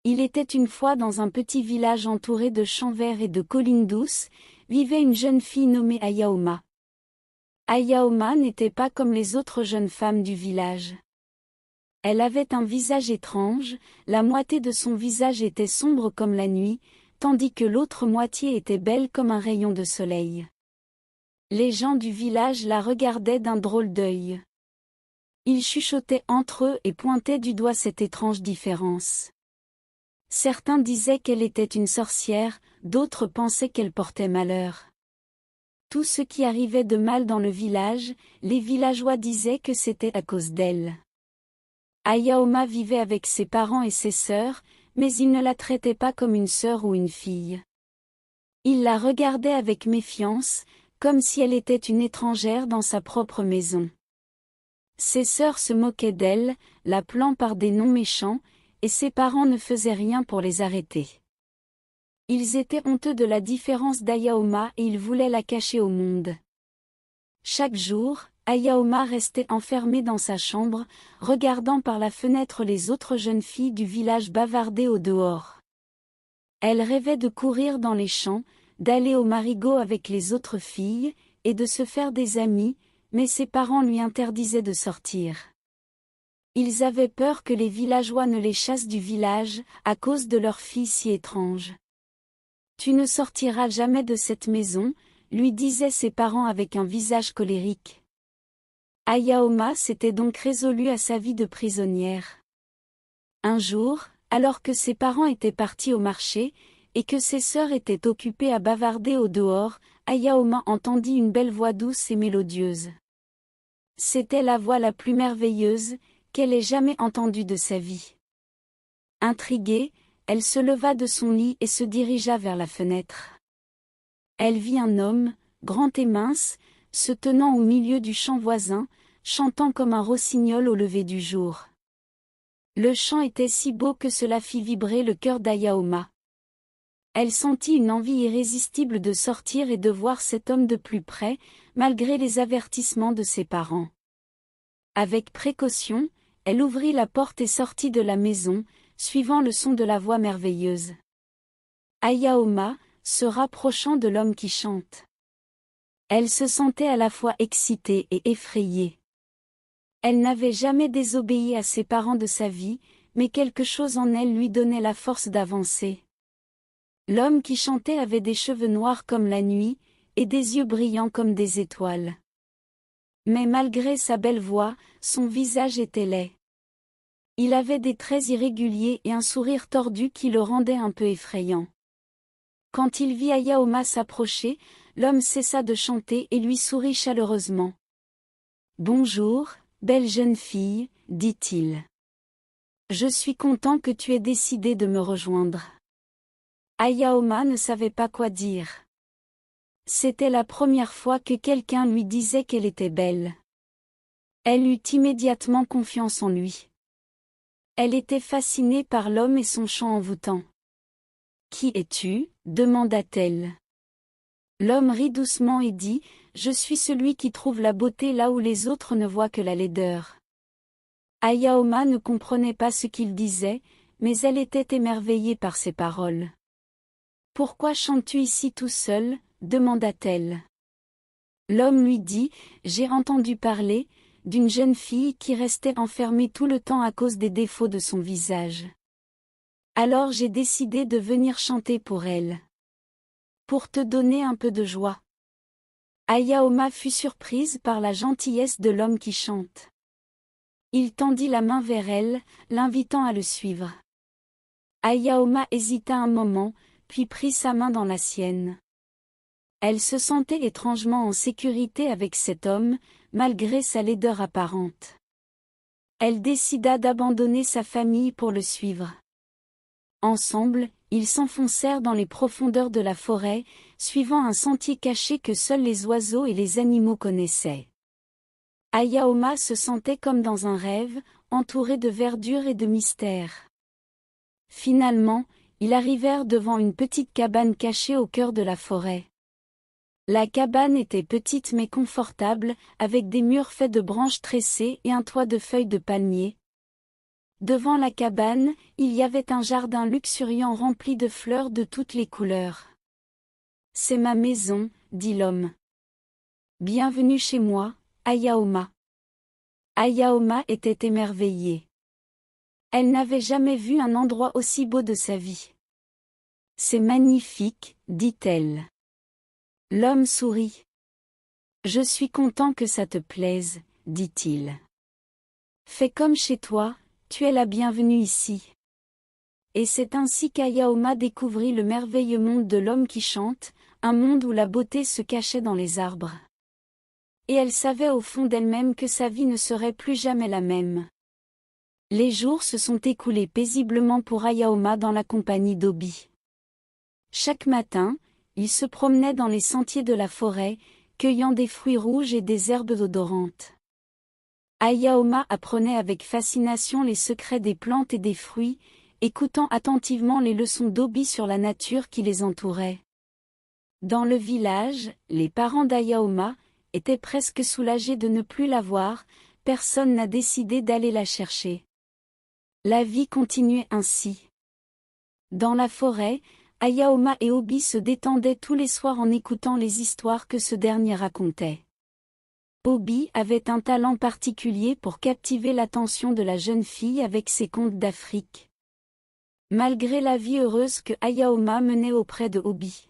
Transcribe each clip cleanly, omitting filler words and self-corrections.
Il était une fois dans un petit village entouré de champs verts et de collines douces, vivait une jeune fille nommée Ayaoma. Ayaoma n'était pas comme les autres jeunes femmes du village. Elle avait un visage étrange, la moitié de son visage était sombre comme la nuit, tandis que l'autre moitié était belle comme un rayon de soleil. Les gens du village la regardaient d'un drôle d'œil. Ils chuchotaient entre eux et pointaient du doigt cette étrange différence. Certains disaient qu'elle était une sorcière, d'autres pensaient qu'elle portait malheur. Tout ce qui arrivait de mal dans le village, les villageois disaient que c'était à cause d'elle. Ayaoma vivait avec ses parents et ses sœurs, mais ils ne la traitaient pas comme une sœur ou une fille. Ils la regardaient avec méfiance, comme si elle était une étrangère dans sa propre maison. Ses sœurs se moquaient d'elle, l'appelant par des noms méchants, et ses parents ne faisaient rien pour les arrêter. Ils étaient honteux de la différence d'Ayaoma et ils voulaient la cacher au monde. Chaque jour, Ayaoma restait enfermée dans sa chambre, regardant par la fenêtre les autres jeunes filles du village bavarder au dehors. Elle rêvait de courir dans les champs, d'aller au marigot avec les autres filles, et de se faire des amis, mais ses parents lui interdisaient de sortir. Ils avaient peur que les villageois ne les chassent du village, à cause de leur fille si étrange. « Tu ne sortiras jamais de cette maison », lui disaient ses parents avec un visage colérique. Ayaoma s'était donc résolue à sa vie de prisonnière. Un jour, alors que ses parents étaient partis au marché, et que ses sœurs étaient occupées à bavarder au dehors, Ayaoma entendit une belle voix douce et mélodieuse. C'était la voix la plus merveilleuse qu'elle ait jamais entendue de sa vie. Intriguée, elle se leva de son lit et se dirigea vers la fenêtre. Elle vit un homme, grand et mince, se tenant au milieu du champ voisin, chantant comme un rossignol au lever du jour. Le chant était si beau que cela fit vibrer le cœur d'Ayaoma. Elle sentit une envie irrésistible de sortir et de voir cet homme de plus près, malgré les avertissements de ses parents. Avec précaution, elle ouvrit la porte et sortit de la maison, suivant le son de la voix merveilleuse. Ayaoma, se rapprochant de l'homme qui chante. Elle se sentait à la fois excitée et effrayée. Elle n'avait jamais désobéi à ses parents de sa vie, mais quelque chose en elle lui donnait la force d'avancer. L'homme qui chantait avait des cheveux noirs comme la nuit, et des yeux brillants comme des étoiles. Mais malgré sa belle voix, son visage était laid. Il avait des traits irréguliers et un sourire tordu qui le rendait un peu effrayant. Quand il vit Ayaoma s'approcher, l'homme cessa de chanter et lui sourit chaleureusement. « Bonjour, belle jeune fille, dit-il. Je suis content que tu aies décidé de me rejoindre. » Ayaoma ne savait pas quoi dire. C'était la première fois que quelqu'un lui disait qu'elle était belle. Elle eut immédiatement confiance en lui. Elle était fascinée par l'homme et son chant envoûtant. « Qui es-tu ? demanda-t-elle. L'homme rit doucement et dit « Je suis celui qui trouve la beauté là où les autres ne voient que la laideur. » Ayaoma ne comprenait pas ce qu'il disait, mais elle était émerveillée par ses paroles. « Pourquoi chantes-tu ici tout seul ? demanda-t-elle. L'homme lui dit « J'ai entendu parler d'une jeune fille qui restait enfermée tout le temps à cause des défauts de son visage. Alors j'ai décidé de venir chanter pour elle. Pour te donner un peu de joie. » Ayaoma fut surprise par la gentillesse de l'homme qui chante. Il tendit la main vers elle, l'invitant à le suivre. Ayaoma hésita un moment, puis prit sa main dans la sienne. Elle se sentait étrangement en sécurité avec cet homme, malgré sa laideur apparente. Elle décida d'abandonner sa famille pour le suivre. Ensemble, ils s'enfoncèrent dans les profondeurs de la forêt, suivant un sentier caché que seuls les oiseaux et les animaux connaissaient. Ayaoma se sentait comme dans un rêve, entouré de verdure et de mystère. Finalement, ils arrivèrent devant une petite cabane cachée au cœur de la forêt. La cabane était petite mais confortable, avec des murs faits de branches tressées et un toit de feuilles de palmier. Devant la cabane, il y avait un jardin luxuriant rempli de fleurs de toutes les couleurs. « C'est ma maison, dit l'homme. Bienvenue chez moi, Ayaoma. » Ayaoma était émerveillée. Elle n'avait jamais vu un endroit aussi beau de sa vie. « C'est magnifique, dit-elle. » L'homme sourit. « Je suis content que ça te plaise, dit-il. Fais comme chez toi, tu es la bienvenue ici. » Et c'est ainsi qu'Ayaoma découvrit le merveilleux monde de l'homme qui chante, un monde où la beauté se cachait dans les arbres. Et elle savait au fond d'elle-même que sa vie ne serait plus jamais la même. Les jours se sont écoulés paisiblement pour Ayaoma dans la compagnie d'Obi. Chaque matin, il se promenait dans les sentiers de la forêt, cueillant des fruits rouges et des herbes odorantes. Ayaoma apprenait avec fascination les secrets des plantes et des fruits, écoutant attentivement les leçons d'Obi sur la nature qui les entourait. Dans le village, les parents d'Ayaoma étaient presque soulagés de ne plus la voir, personne n'a décidé d'aller la chercher. La vie continuait ainsi. Dans la forêt, Ayaoma et Obi se détendaient tous les soirs en écoutant les histoires que ce dernier racontait. Obi avait un talent particulier pour captiver l'attention de la jeune fille avec ses contes d'Afrique. Malgré la vie heureuse que Ayaoma menait auprès de Obi,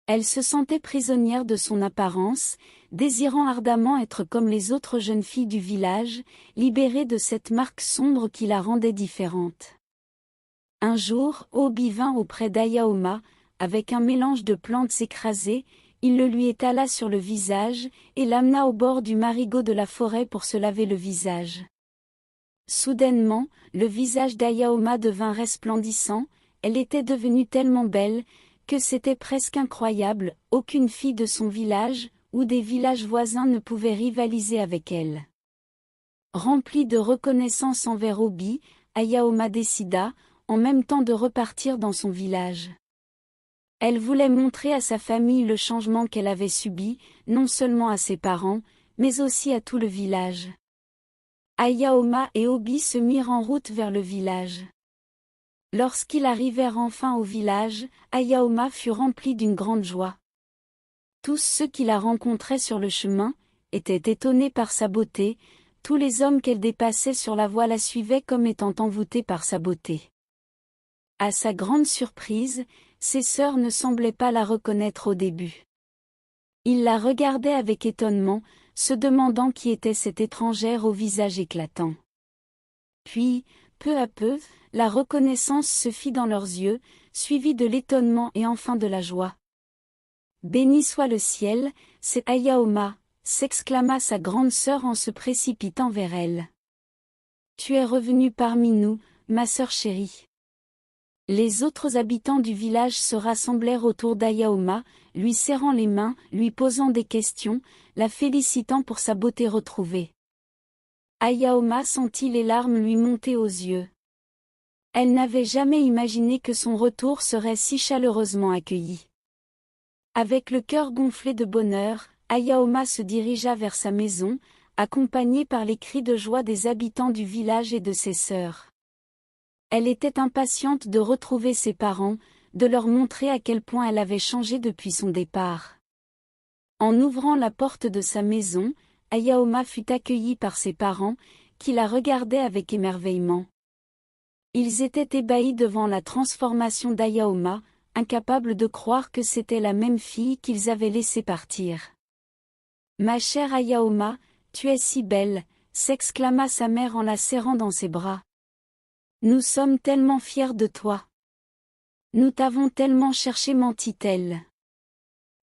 elle se sentait prisonnière de son apparence, désirant ardemment être comme les autres jeunes filles du village, libérée de cette marque sombre qui la rendait différente. Un jour, Obi vint auprès d'Ayaoma, avec un mélange de plantes écrasées, il le lui étala sur le visage, et l'amena au bord du marigot de la forêt pour se laver le visage. Soudainement, le visage d'Ayaoma devint resplendissant, elle était devenue tellement belle, que c'était presque incroyable, aucune fille de son village, ou des villages voisins ne pouvait rivaliser avec elle. Remplie de reconnaissance envers Obi, Ayaoma décida, en même temps de repartir dans son village. Elle voulait montrer à sa famille le changement qu'elle avait subi, non seulement à ses parents, mais aussi à tout le village. Ayaoma et Obi se mirent en route vers le village. Lorsqu'ils arrivèrent enfin au village, Ayaoma fut remplie d'une grande joie. Tous ceux qui la rencontraient sur le chemin étaient étonnés par sa beauté, tous les hommes qu'elle dépassait sur la voie la suivaient comme étant envoûtés par sa beauté. À sa grande surprise, ses sœurs ne semblaient pas la reconnaître au début. Ils la regardaient avec étonnement, se demandant qui était cette étrangère au visage éclatant. Puis, peu à peu, la reconnaissance se fit dans leurs yeux, suivie de l'étonnement et enfin de la joie. « Béni soit le ciel, c'est Ayaoma !» s'exclama sa grande sœur en se précipitant vers elle. « Tu es revenue parmi nous, ma sœur chérie. » Les autres habitants du village se rassemblèrent autour d'Ayaoma, lui serrant les mains, lui posant des questions, la félicitant pour sa beauté retrouvée. Ayaoma sentit les larmes lui monter aux yeux. Elle n'avait jamais imaginé que son retour serait si chaleureusement accueilli. Avec le cœur gonflé de bonheur, Ayaoma se dirigea vers sa maison, accompagnée par les cris de joie des habitants du village et de ses sœurs. Elle était impatiente de retrouver ses parents, de leur montrer à quel point elle avait changé depuis son départ. En ouvrant la porte de sa maison, Ayaoma fut accueillie par ses parents, qui la regardaient avec émerveillement. Ils étaient ébahis devant la transformation d'Ayaoma, incapables de croire que c'était la même fille qu'ils avaient laissée partir. « Ma chère Ayaoma, tu es si belle !» s'exclama sa mère en la serrant dans ses bras. « Nous sommes tellement fiers de toi. Nous t'avons tellement cherché, mentit-elle. »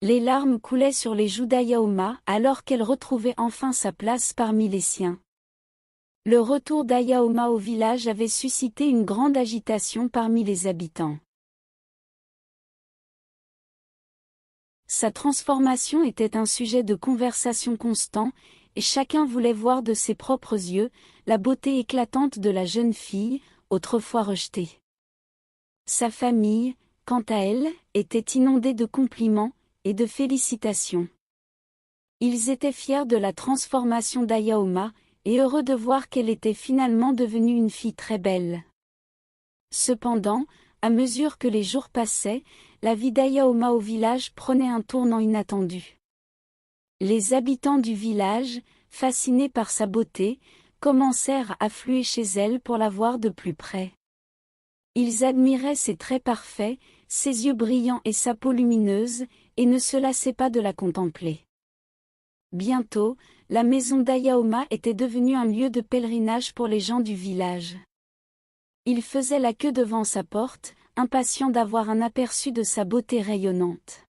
Les larmes coulaient sur les joues d'Ayaoma alors qu'elle retrouvait enfin sa place parmi les siens. Le retour d'Ayaoma au village avait suscité une grande agitation parmi les habitants. Sa transformation était un sujet de conversation constant, et chacun voulait voir de ses propres yeux la beauté éclatante de la jeune fille, autrefois rejetée. Sa famille, quant à elle, était inondée de compliments et de félicitations. Ils étaient fiers de la transformation d'Ayaoma, et heureux de voir qu'elle était finalement devenue une fille très belle. Cependant, à mesure que les jours passaient, la vie d'Ayaoma au village prenait un tournant inattendu. Les habitants du village, fascinés par sa beauté, commencèrent à affluer chez elle pour la voir de plus près. Ils admiraient ses traits parfaits, ses yeux brillants et sa peau lumineuse, et ne se lassaient pas de la contempler. Bientôt, la maison d'Ayaoma était devenue un lieu de pèlerinage pour les gens du village. Ils faisaient la queue devant sa porte, impatients d'avoir un aperçu de sa beauté rayonnante.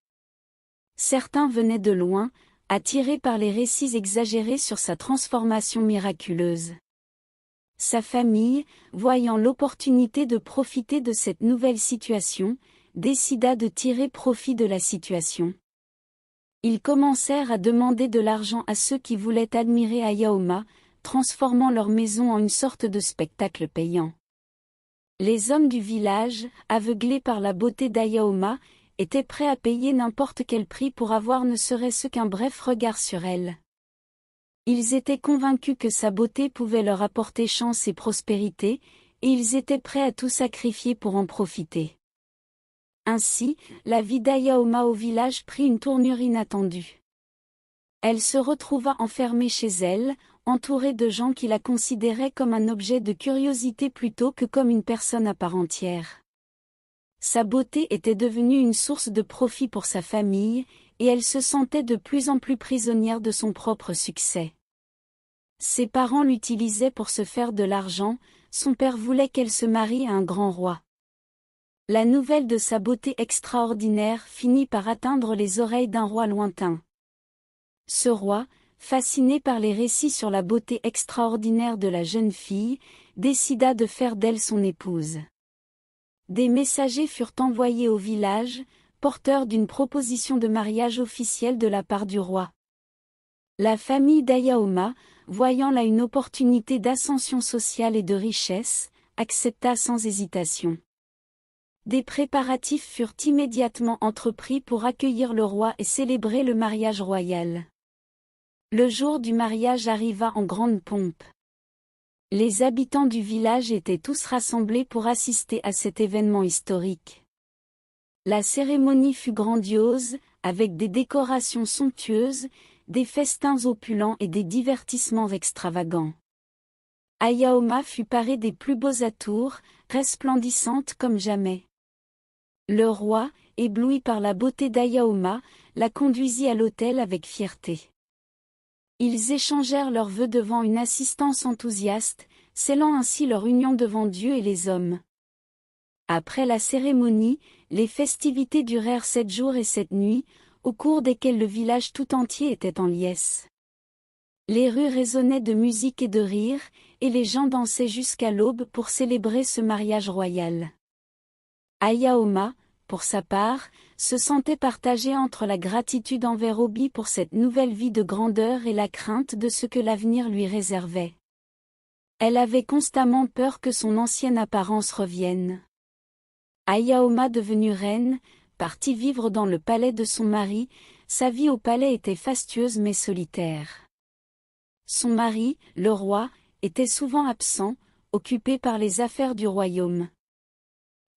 Certains venaient de loin, attirés par les récits exagérés sur sa transformation miraculeuse. Sa famille, voyant l'opportunité de profiter de cette nouvelle situation, décida de tirer profit de la situation. Ils commencèrent à demander de l'argent à ceux qui voulaient admirer Ayaoma, transformant leur maison en une sorte de spectacle payant. Les hommes du village, aveuglés par la beauté d'Ayaoma, étaient prêts à payer n'importe quel prix pour avoir ne serait-ce qu'un bref regard sur elle. Ils étaient convaincus que sa beauté pouvait leur apporter chance et prospérité, et ils étaient prêts à tout sacrifier pour en profiter. Ainsi, la vie d'Ayaoma au village prit une tournure inattendue. Elle se retrouva enfermée chez elle, entourée de gens qui la considéraient comme un objet de curiosité plutôt que comme une personne à part entière. Sa beauté était devenue une source de profit pour sa famille, et elle se sentait de plus en plus prisonnière de son propre succès. Ses parents l'utilisaient pour se faire de l'argent, son père voulait qu'elle se marie à un grand roi. La nouvelle de sa beauté extraordinaire finit par atteindre les oreilles d'un roi lointain. Ce roi, fasciné par les récits sur la beauté extraordinaire de la jeune fille, décida de faire d'elle son épouse. Des messagers furent envoyés au village, porteurs d'une proposition de mariage officielle de la part du roi. La famille d'Ayaoma, voyant là une opportunité d'ascension sociale et de richesse, accepta sans hésitation. Des préparatifs furent immédiatement entrepris pour accueillir le roi et célébrer le mariage royal. Le jour du mariage arriva en grande pompe. Les habitants du village étaient tous rassemblés pour assister à cet événement historique. La cérémonie fut grandiose, avec des décorations somptueuses, des festins opulents et des divertissements extravagants. Ayaoma fut parée des plus beaux atours, resplendissante comme jamais. Le roi, ébloui par la beauté d'Ayaoma, la conduisit à l'autel avec fierté. Ils échangèrent leurs vœux devant une assistance enthousiaste, scellant ainsi leur union devant Dieu et les hommes. Après la cérémonie, les festivités durèrent 7 jours et 7 nuits, au cours desquels le village tout entier était en liesse. Les rues résonnaient de musique et de rires, et les gens dansaient jusqu'à l'aube pour célébrer ce mariage royal. Ayaoma, pour sa part, se sentait partagée entre la gratitude envers Obi pour cette nouvelle vie de grandeur et la crainte de ce que l'avenir lui réservait. Elle avait constamment peur que son ancienne apparence revienne. Ayaoma devenue reine, partie vivre dans le palais de son mari, sa vie au palais était fastueuse mais solitaire. Son mari, le roi, était souvent absent, occupé par les affaires du royaume.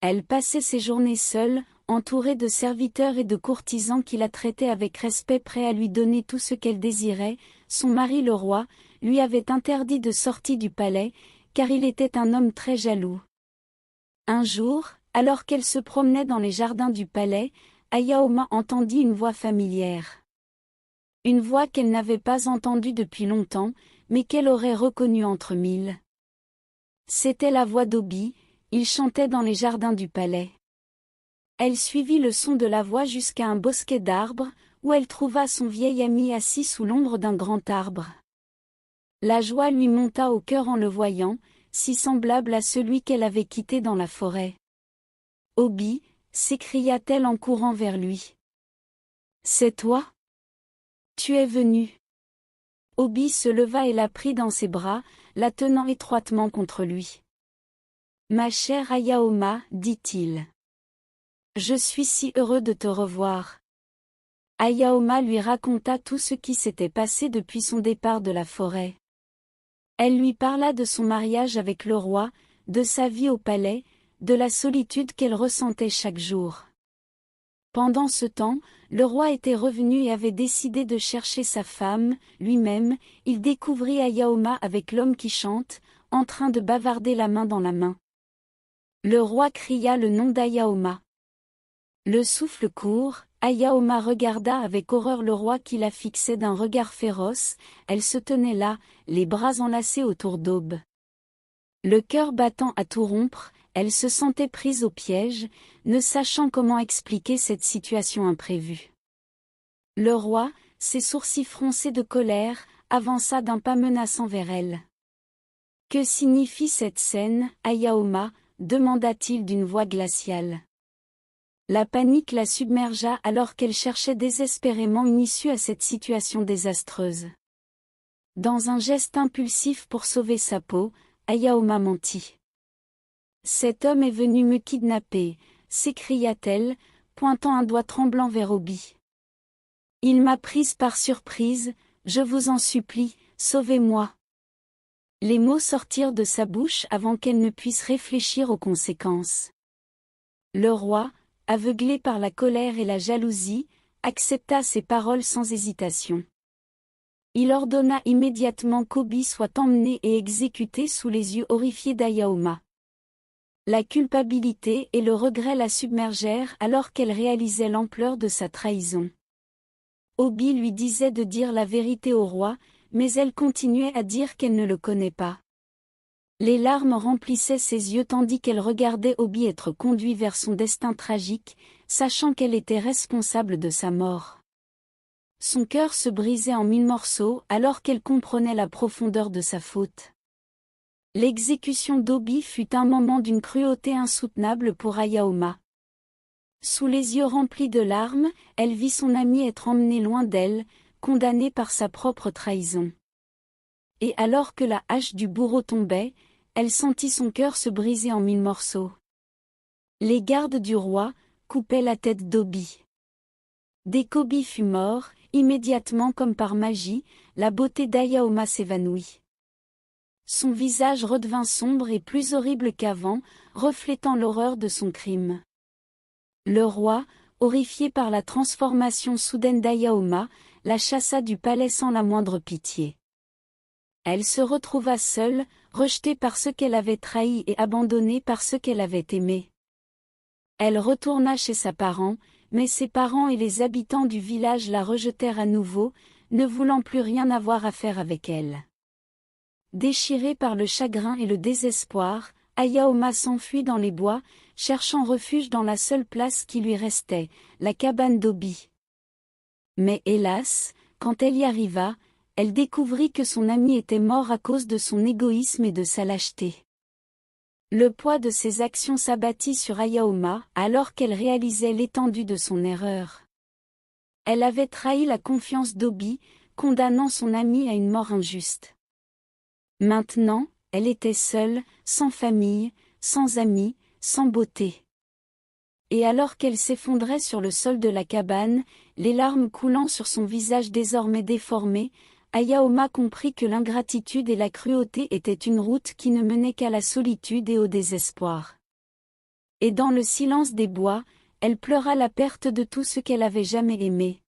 Elle passait ses journées seule, entourée de serviteurs et de courtisans qui la traitaient avec respect, prêts à lui donner tout ce qu'elle désirait. Son mari le roi, lui avait interdit de sortir du palais, car il était un homme très jaloux. Un jour, alors qu'elle se promenait dans les jardins du palais, Ayaoma entendit une voix familière. Une voix qu'elle n'avait pas entendue depuis longtemps, mais qu'elle aurait reconnue entre mille. C'était la voix d'Obi, il chantait dans les jardins du palais. Elle suivit le son de la voix jusqu'à un bosquet d'arbres, où elle trouva son vieil ami assis sous l'ombre d'un grand arbre. La joie lui monta au cœur en le voyant, si semblable à celui qu'elle avait quitté dans la forêt. « Obi » s'écria-t-elle en courant vers lui. « C'est toi ? Tu es venu. » Obi se leva et la prit dans ses bras, la tenant étroitement contre lui. « Ma chère Ayaoma, dit-il. Je suis si heureux de te revoir. » Ayaoma lui raconta tout ce qui s'était passé depuis son départ de la forêt. Elle lui parla de son mariage avec le roi, de sa vie au palais, de la solitude qu'elle ressentait chaque jour. Pendant ce temps, le roi était revenu et avait décidé de chercher sa femme, lui-même. Il découvrit Ayaoma avec l'homme qui chante, en train de bavarder la main dans la main. Le roi cria le nom d'Ayaoma. Le souffle court, Ayaoma regarda avec horreur le roi qui la fixait d'un regard féroce. Elle se tenait là, les bras enlacés autour d'Aube. Le cœur battant à tout rompre, elle se sentait prise au piège, ne sachant comment expliquer cette situation imprévue. Le roi, ses sourcils froncés de colère, avança d'un pas menaçant vers elle. « Que signifie cette scène, Ayaoma » demanda-t-il d'une voix glaciale. La panique la submergea alors qu'elle cherchait désespérément une issue à cette situation désastreuse. Dans un geste impulsif pour sauver sa peau, Ayaoma mentit. « Cet homme est venu me kidnapper » s'écria-t-elle, pointant un doigt tremblant vers Obi. « Il m'a prise par surprise, je vous en supplie, sauvez-moi. » Les mots sortirent de sa bouche avant qu'elle ne puisse réfléchir aux conséquences. Le roi, aveuglé par la colère et la jalousie, accepta ces paroles sans hésitation. Il ordonna immédiatement qu'Obi soit emmené et exécuté sous les yeux horrifiés d'Ayaoma. La culpabilité et le regret la submergèrent alors qu'elle réalisait l'ampleur de sa trahison. Obi lui disait de dire la vérité au roi, mais elle continuait à dire qu'elle ne le connaît pas. Les larmes remplissaient ses yeux tandis qu'elle regardait Obi être conduit vers son destin tragique, sachant qu'elle était responsable de sa mort. Son cœur se brisait en 1000 morceaux alors qu'elle comprenait la profondeur de sa faute. L'exécution d'Obi fut un moment d'une cruauté insoutenable pour Ayaoma. Sous les yeux remplis de larmes, elle vit son amie être emmenée loin d'elle, condamnée par sa propre trahison. Et alors que la hache du bourreau tombait, elle sentit son cœur se briser en 1000 morceaux. Les gardes du roi coupaient la tête d'Obi. Dès qu'Obi fut mort, immédiatement comme par magie, la beauté d'Ayaoma s'évanouit. Son visage redevint sombre et plus horrible qu'avant, reflétant l'horreur de son crime. Le roi, horrifié par la transformation soudaine d'Ayaoma, la chassa du palais sans la moindre pitié. Elle se retrouva seule, rejetée par ceux qu'elle avait trahis et abandonnée par ceux qu'elle avait aimés. Elle retourna chez ses parents, mais ses parents et les habitants du village la rejetèrent à nouveau, ne voulant plus rien avoir à faire avec elle. Déchirée par le chagrin et le désespoir, Ayaoma s'enfuit dans les bois, cherchant refuge dans la seule place qui lui restait, la cabane d'Obi. Mais hélas, quand elle y arriva, elle découvrit que son ami était mort à cause de son égoïsme et de sa lâcheté. Le poids de ses actions s'abattit sur Ayaoma alors qu'elle réalisait l'étendue de son erreur. Elle avait trahi la confiance d'Obi, condamnant son ami à une mort injuste. Maintenant, elle était seule, sans famille, sans amis, sans beauté. Et alors qu'elle s'effondrait sur le sol de la cabane, les larmes coulant sur son visage désormais déformé, Ayaoma comprit que l'ingratitude et la cruauté étaient une route qui ne menait qu'à la solitude et au désespoir. Et dans le silence des bois, elle pleura la perte de tout ce qu'elle avait jamais aimé.